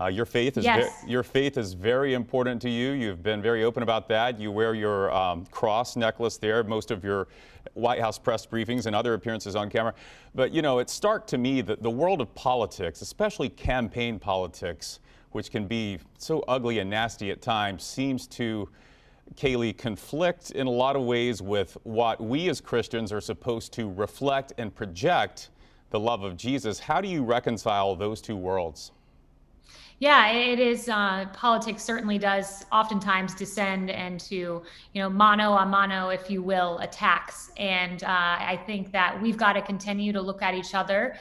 Yes. Your faith is very important to you. You've been very open about that. You wear your cross necklace there, most of your White House press briefings and other appearances on camera. But you know, it's stark to me that the world of politics, especially campaign politics, which can be so ugly and nasty at times, seems to, Kayleigh, conflict in a lot of ways with what we as Christians are supposed to reflect and project, the love of Jesus. How do you reconcile those two worlds? Yeah, it is. Politics certainly does oftentimes descend into, mano a mano, if you will, attacks. And I think that we've got to continue to look at each other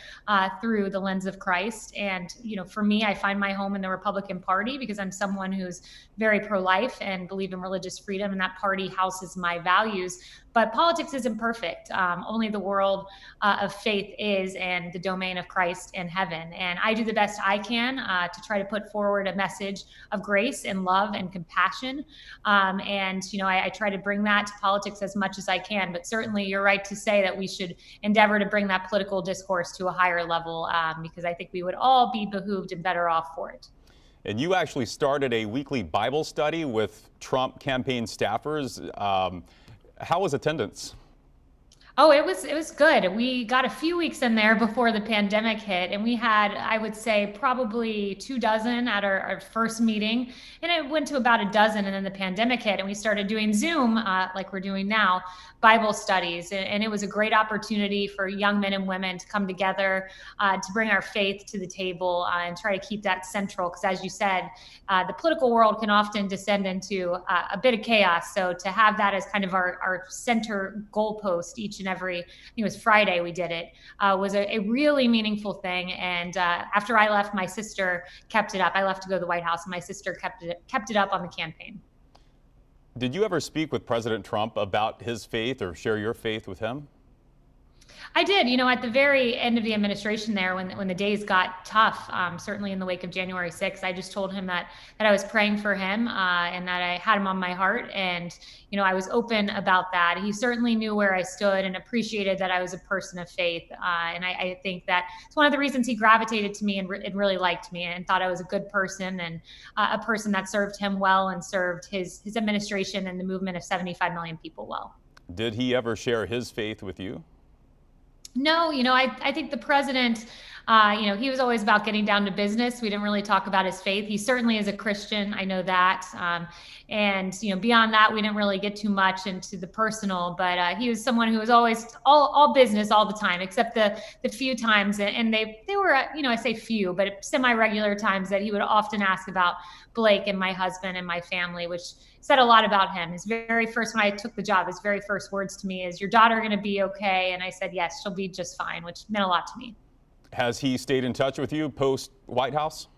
through the lens of Christ. And, for me, I find my home in the Republican Party because I'm someone who's very pro-life and believe in religious freedom, and that party houses my values. But politics isn't perfect. Only the world of faith is, and the domain of Christ and heaven. And I do the best I can to try to put forward a message of grace and love and compassion. I try to bring that to politics as much as I can. But certainly you're right to say that we should endeavor to bring that political discourse to a higher level because I think we would all be behooved and better off for it. And you actually started a weekly Bible study with Trump campaign staffers. How was attendance? Oh, it was good. We got a few weeks in there before the pandemic hit, and we had, I would say, probably 24 at our first meeting, and it went to about a dozen, and then the pandemic hit, and we started doing Zoom, like we're doing now, Bible studies, and it was a great opportunity for young men and women to come together, to bring our faith to the table, and try to keep that central, because as you said, the political world can often descend into a bit of chaos, so to have that as kind of our center goalpost each and every, I think it was Friday we did it, was a really meaningful thing. And after I left, my sister kept it up. I left to go to the White House, and my sister kept it up on the campaign. Did you ever speak with President Trump about his faith or share your faith with him? I did, at the very end of the administration there, when the days got tough, certainly in the wake of January 6th, I just told him that I was praying for him and that I had him on my heart. And, I was open about that. He certainly knew where I stood and appreciated that I was a person of faith. And I think that it's one of the reasons he gravitated to me and really liked me and thought I was a good person and a person that served him well and served his administration and the movement of 75 million people well. Did he ever share his faith with you? No, I think the president, he was always about getting down to business. We didn't really talk about his faith. He certainly is a Christian. I know that. And beyond that, we didn't really get too much into the personal, but he was someone who was always all business all the time, except the few times, and they were, I say few, but semi-regular times that he would often ask about Blake and my husband and my family, which said a lot about him. His very first, when I took the job, his very first words to me is, "Your daughter going to be okay?" And I said, "Yes, she'll be just fine," which meant a lot to me. Has he stayed in touch with you post White House?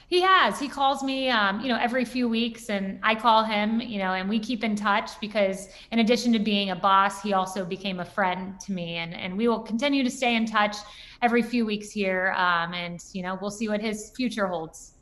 He has. He calls me, every few weeks, and I call him, and we keep in touch because in addition to being a boss, he also became a friend to me, and we will continue to stay in touch every few weeks here. And we'll see what his future holds.